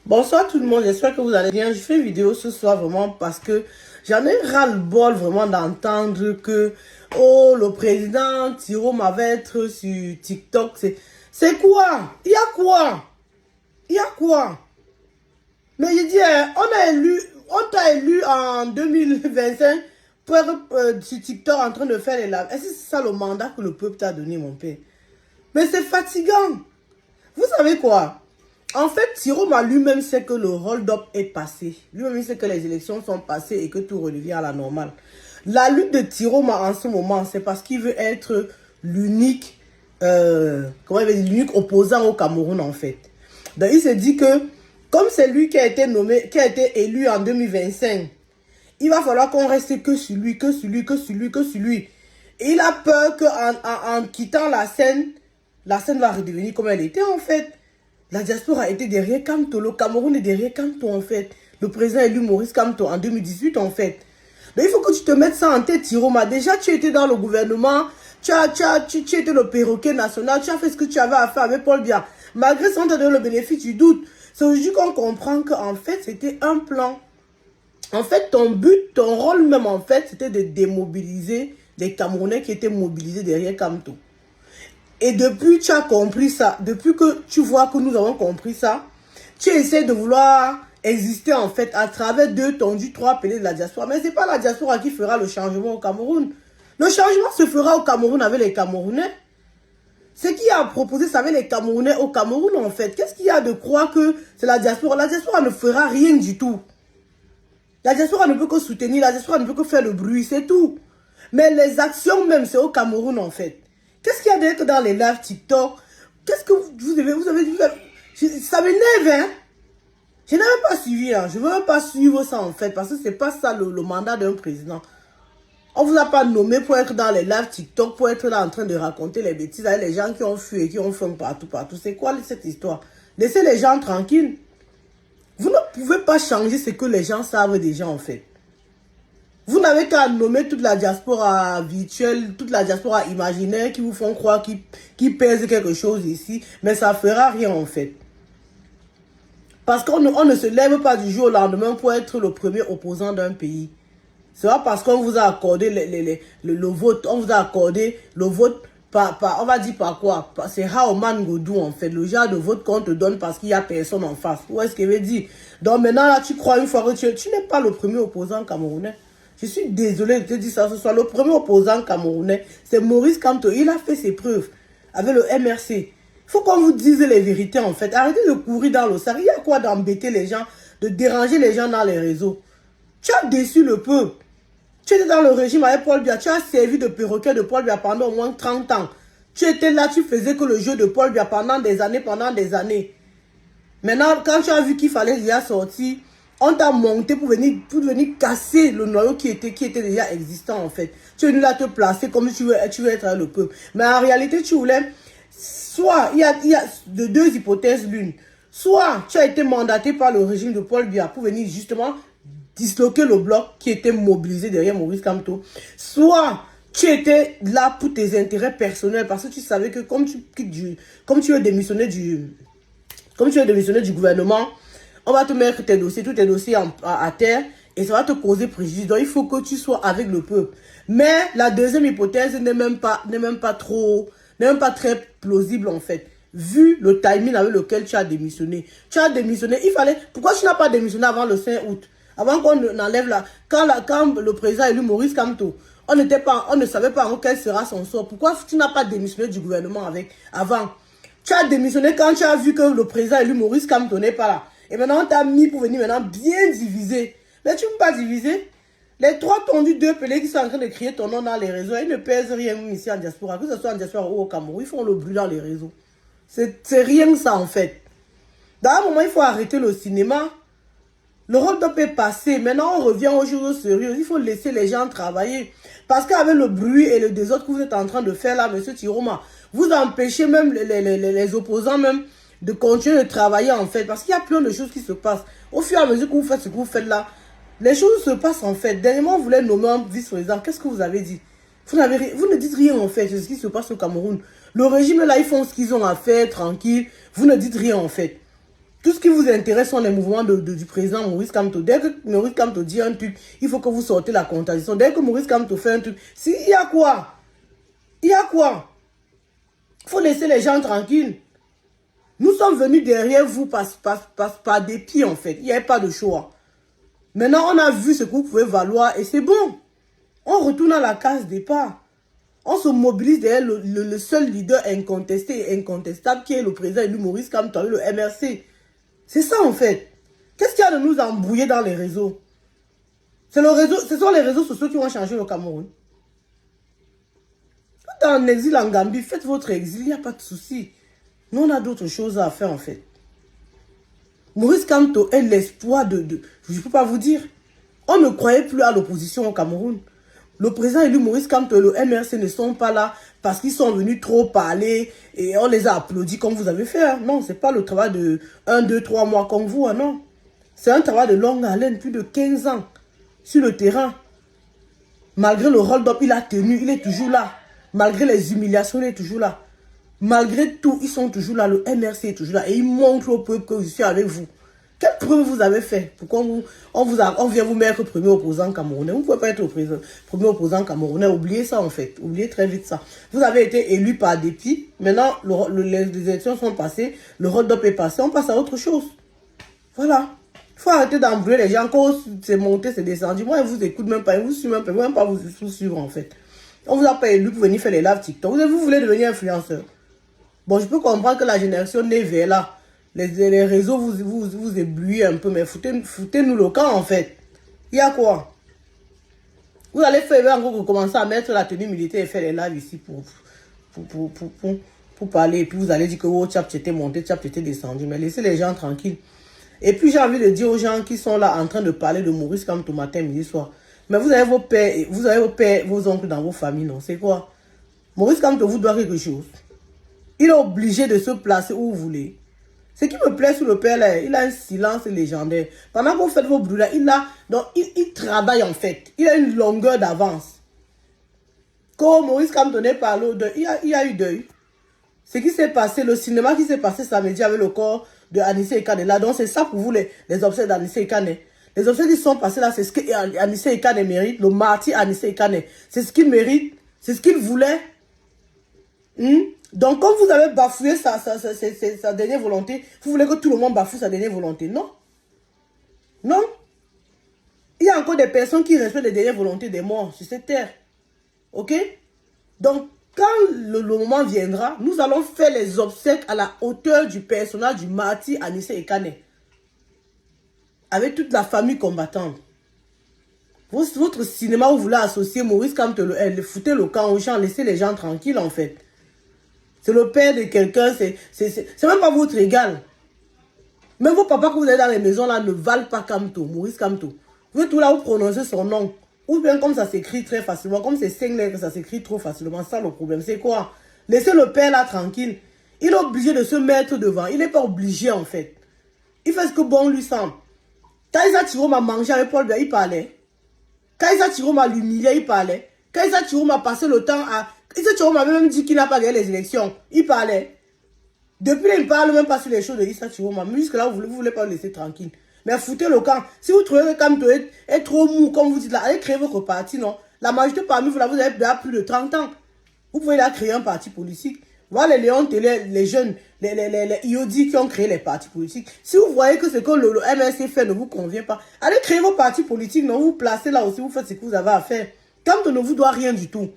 Bonsoir tout le monde, j'espère que vous allez bien. Je fais une vidéo ce soir vraiment parce que j'en ai ras-le-bol vraiment d'entendre que oh, le président Tiro va être sur TikTok. C'est quoi? Il y a quoi? Il y a quoi? Mais je dis, on t'a élu en 2025 pour être sur TikTok en train de faire les lives. Est-ce que c'est ça le mandat que le peuple t'a donné, mon père? Mais c'est fatigant. Vous savez quoi? En fait, Tiroma lui-même sait que le hold-up est passé. Lui-même sait que les élections sont passées et que tout redevient à la normale. La lutte de Tiroma en ce moment, c'est parce qu'il veut être l'unique l'unique opposant au Cameroun en fait. Donc il se dit que comme c'est lui qui a été nommé, qui a été élu en 2025, il va falloir qu'on reste que sur lui, que sur lui, que sur lui, que sur lui. Et il a peur qu'en quittant la scène va redevenir comme elle était en fait. La diaspora a été derrière Kamto. Le Cameroun est derrière Kamto, en fait. Le président élu Maurice Kamto en 2018, en fait. Donc, il faut que tu te mettes ça en tête, Tiroma. Déjà, tu étais dans le gouvernement. Tu étais le perroquet national. Tu as fait ce que tu avais à faire avec Paul Biya. Malgré ça, on t'a donné le bénéfice du doute. C'est aujourd'hui qu'on comprend qu'en fait, c'était un plan. En fait, ton but, ton rôle même, en fait, c'était de démobiliser les Camerounais qui étaient mobilisés derrière Kamto. Et depuis tu as compris ça, depuis que tu vois que nous avons compris ça, tu essaies de vouloir exister en fait à travers deux tondus, trois piliers de la diaspora. Mais ce n'est pas la diaspora qui fera le changement au Cameroun. Le changement se fera au Cameroun avec les Camerounais. Ce qui a proposé, ça avec les Camerounais au Cameroun en fait. Qu'est-ce qu'il y a de croire que c'est la diaspora? La diaspora ne fera rien du tout. La diaspora ne peut que soutenir, la diaspora ne peut que faire le bruit, c'est tout. Mais les actions même, c'est au Cameroun en fait. Qu'est-ce qu'il y a d'être dans les lives TikTok? Qu'est-ce que vous avez dit? Ça m'énerve, hein? Je n'ai même pas suivi, hein. Je ne veux même pas suivre ça, en fait, parce que c'est pas ça le mandat d'un président. On ne vous a pas nommé pour être dans les lives TikTok, pour être là en train de raconter les bêtises avec les gens qui ont fui et qui ont faim partout. C'est quoi cette histoire? Laissez les gens tranquilles. Vous ne pouvez pas changer ce que les gens savent déjà, en fait. Vous n'avez qu'à nommer toute la diaspora virtuelle, toute la diaspora imaginaire qui vous font croire qu'ils pèsent quelque chose ici. Mais ça ne fera rien en fait. Parce qu'on ne se lève pas du jour au lendemain pour être le premier opposant d'un pays. C'est pas parce qu'on vous a accordé le vote, on vous a accordé le vote on va dire par quoi? C'est Haoman Godou en fait, le genre de vote qu'on te donne parce qu'il n'y a personne en face. Où est-ce qu'il veut dire? Donc maintenant là, tu crois une fois que tu n'es pas le premier opposant camerounais. Je suis désolé de te dire ça ce soir. Le premier opposant camerounais, c'est Maurice Kamto. Il a fait ses preuves avec le MRC. Il faut qu'on vous dise les vérités en fait. Arrêtez de courir dans l'eau. Il y a quoi d'embêter les gens, de déranger les gens dans les réseaux? Tu as déçu le peuple. Tu étais dans le régime avec Paul Biya. Tu as servi de perroquet de Paul Biya pendant au moins 30 ans. Tu étais là, tu faisais que le jeu de Paul Biya pendant des années. Maintenant, quand tu as vu qu'il fallait déjà sortir, on t'a monté pour venir casser le noyau qui était déjà existant en fait. Tu es venu là te placer comme tu veux être avec le peuple. Mais en réalité, tu voulais, soit, il y a de deux hypothèses l'une. Soit tu as été mandaté par le régime de Paul Biya pour venir justement disloquer le bloc qui était mobilisé derrière Maurice Kamto. Soit tu étais là pour tes intérêts personnels parce que tu savais que comme tu veux démissionner du gouvernement, on va te mettre tous tes dossiers à terre et ça va te causer préjudice. Donc, il faut que tu sois avec le peuple. Mais la deuxième hypothèse n'est même pas très plausible en fait. Vu le timing avec lequel tu as démissionné. Tu as démissionné, pourquoi tu n'as pas démissionné avant le 5 août? Avant qu'on enlève quand le président élu Maurice Kamto, on ne savait pas quel sera son sort. Pourquoi tu n'as pas démissionné du gouvernement avant? Tu as démissionné quand tu as vu que le président élu Maurice Kamto n'est pas là. Et maintenant, on t'a mis pour venir maintenant bien diviser. Mais tu ne peux pas diviser. Les trois tondus, deux pelés qui sont en train de crier ton nom dans les réseaux, ils ne pèsent rien ici en diaspora. Que ce soit en diaspora ou au Cameroun, ils font le bruit dans les réseaux. C'est rien ça en fait. Dans un moment, il faut arrêter le cinéma. Le hold-up est passé. Maintenant, on revient aux choses sérieuses. Il faut laisser les gens travailler. Parce qu'avec le bruit et le désordre que vous êtes en train de faire là, monsieur Tiroma, vous empêchez même les opposants même de continuer de travailler en fait. Parce qu'il y a plein de choses qui se passent. Au fur et à mesure que vous faites ce que vous faites là, les choses se passent en fait. Dernièrement, vous voulez nommer un vice-président. Qu'est-ce que vous avez dit? Vous ne dites rien en fait de ce qui se passe au Cameroun. Le régime là, ils font ce qu'ils ont à faire, tranquille. Vous ne dites rien en fait. Tout ce qui vous intéresse sont les mouvements du président Maurice Kamto. Dès que Maurice Kamto dit un truc, il faut que vous sortez la contradiction. Dès que Maurice Kamto fait un truc, il y a quoi? Il y a quoi? Il faut laisser les gens tranquilles. Nous sommes venus derrière vous par dépit, en fait. Il n'y avait pas de choix. Maintenant, on a vu ce que vous pouvez valoir et c'est bon. On retourne à la case départ. On se mobilise derrière le seul leader incontesté et incontestable qui est le président élu Maurice Kamto, le MRC. C'est ça, en fait. Qu'est-ce qu'il y a de nous embrouiller dans les réseaux? Ce sont les réseaux sociaux qui vont changer le Cameroun. Tout en exil en Gambie, faites votre exil, il n'y a pas de souci. Nous, on a d'autres choses à faire, en fait. Maurice Kamto est l'espoir je ne peux pas vous dire. On ne croyait plus à l'opposition au Cameroun. Le président élu Maurice Kamto et le MRC ne sont pas là parce qu'ils sont venus trop parler et on les a applaudis comme vous avez fait. Hein. Non, ce n'est pas le travail de 1, 2, 3 mois comme vous. Hein, non. C'est un travail de longue haleine, plus de 15 ans sur le terrain. Malgré le hold-up, il a tenu, il est toujours là. Malgré les humiliations, il est toujours là. Malgré tout, ils sont toujours là. Le MRC est toujours là. Et il montre au peuple que je suis avec vous. Quelle preuve vous avez fait? Pourquoi on vient vous mettre premier opposant camerounais? Vous ne pouvez pas être premier opposant camerounais. Oubliez ça, en fait. Oubliez très vite ça. Vous avez été élu par dépit. Maintenant, les élections sont passées. Le hold-up est passé. On passe à autre chose. Voilà. Il faut arrêter d'embrouiller les gens. Quand c'est monté, c'est descendu. Moi, je vous écoute même pas. Je vous suis même pas. Je ne veux même pas vous suivre, en fait. On vous a pas élu pour venir faire les lives TikTok. Vous voulez devenir influenceur. Bon, je peux comprendre que la génération née vers là. Les réseaux vous éblouissent un peu, mais foutez-nous le camp, en fait. Il y a quoi? Vous allez encore commencer à mettre la tenue militaire et faire les lives ici pour parler. Et puis vous allez dire que oh, Tchap était monté, Tchap était descendu. Mais laissez les gens tranquilles. Et puis j'ai envie de dire aux gens qui sont là en train de parler de Maurice Kamto matin, midi, soir. Mais vous avez vos pères, vos oncles dans vos familles, non? C'est quoi? Maurice Kamto vous doit quelque chose. Il est obligé de se placer où vous voulez. Ce qui me plaît sur le père, là, il a un silence légendaire. Pendant que vous faites vos brûlures, il travaille en fait. Il a une longueur d'avance. Quand Maurice Kamto parle de, il y a eu deuil. Ce qui s'est passé, le cinéma qui s'est passé samedi avec le corps de Anissé Ekane là. Donc c'est ça pour vous les obsèques d'Anissé Ekane. Les obsèques qui sont passées là, c'est ce que Anissé Ekane mérite. Le martyr Anissé Ekane, c'est ce qu'il mérite. C'est ce qu'il voulait. Donc, comme vous avez bafoué sa dernière volonté, vous voulez que tout le monde bafoue sa dernière volonté. Non. Non. Il y a encore des personnes qui respectent les dernières volontés des morts sur cette terre. Ok? Donc, quand le moment viendra, nous allons faire les obsèques à la hauteur du personnage du martyr Anissé Ekane. Avec toute la famille combattante. Votre cinéma, vous voulez associer Maurice Kamto, foutez le camp aux gens, laissez les gens tranquilles en fait. C'est le père de quelqu'un, c'est même pas votre égal. Même vos papas que vous avez dans les maisons là ne valent pas Kamto, Maurice Kamto. Vous êtes tout là où prononcer son nom. Ou bien comme ça s'écrit très facilement, comme c'est 5 lettres, ça s'écrit trop facilement. Ça le problème, c'est quoi? Laissez le père là tranquille. Il est obligé de se mettre devant. Il n'est pas obligé en fait. Il fait ce que bon lui semble. Quand Isa Chiroma a mangé avec Paul Biya, il parlait. Quand Isa Chiroma a l'humilié, il parlait. Quand Isa Chiroma a passé le temps à... Isa Chiroma avait même dit qu'il n'a pas gagné les élections. Il parlait. Depuis là, il ne parle même pas sur les choses de Isa Chiroma. Mais jusque là, vous ne voulez pas le laisser tranquille. Mais foutez le camp. Si vous trouvez que Kamto est trop mou, comme vous dites là, allez créer votre parti, non? La majorité parmi vous, là, vous avez déjà plus de 30 ans. Vous pouvez là créer un parti politique. Voilà les Léon Télé, les jeunes, les IOD qui ont créé les partis politiques. Si vous voyez que ce que le MSC fait ne vous convient pas, allez créer vos partis politiques, non? Vous placez là aussi, vous faites ce que vous avez à faire. Kamto ne vous doit rien du tout.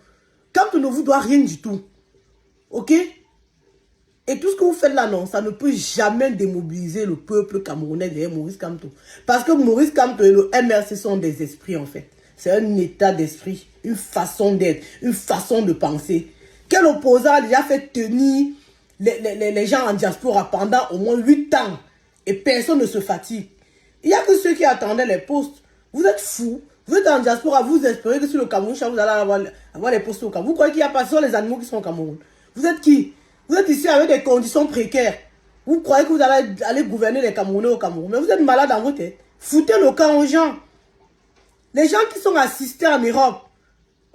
Kamto ne vous doit rien du tout. Ok? Et tout ce que vous faites là, non, ça ne peut jamais démobiliser le peuple camerounais derrière Maurice Kamto. Parce que Maurice Kamto et le MRC sont des esprits, en fait. C'est un état d'esprit, une façon d'être, une façon de penser. Quel opposant a déjà fait tenir les gens en diaspora pendant au moins 8 ans et personne ne se fatigue? Il n'y a que ceux qui attendaient les postes. Vous êtes fous. Vous êtes en diaspora, vous espérez que sur le Cameroun, vous allez avoir les postes au Cameroun. Vous croyez qu'il n'y a pas sur les animaux qui sont au Cameroun? Vous êtes qui? Vous êtes ici avec des conditions précaires. Vous croyez que vous allez aller gouverner les Camerounais au Cameroun. Mais vous êtes malade dans votre tête. Foutez le camp aux gens. Les gens qui sont assistés en Europe.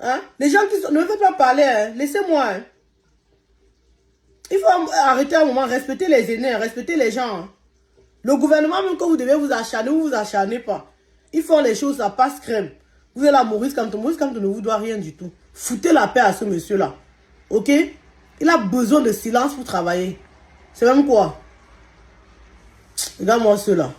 Hein? Les gens qui sont... Ne me faites pas parler. Hein? Laissez-moi. Hein? Il faut arrêter un moment. Respecter les aînés. Respecter les gens. Hein? Le gouvernement, même quand vous devez vous acharner, vous vous acharnez pas. Ils font les choses, ça passe crème. Vous êtes là, Maurice Kamto. Maurice Kamto ne vous doit rien du tout. Foutez la paix à ce monsieur-là. Ok? Il a besoin de silence pour travailler. C'est même quoi? Regarde-moi ceux-là.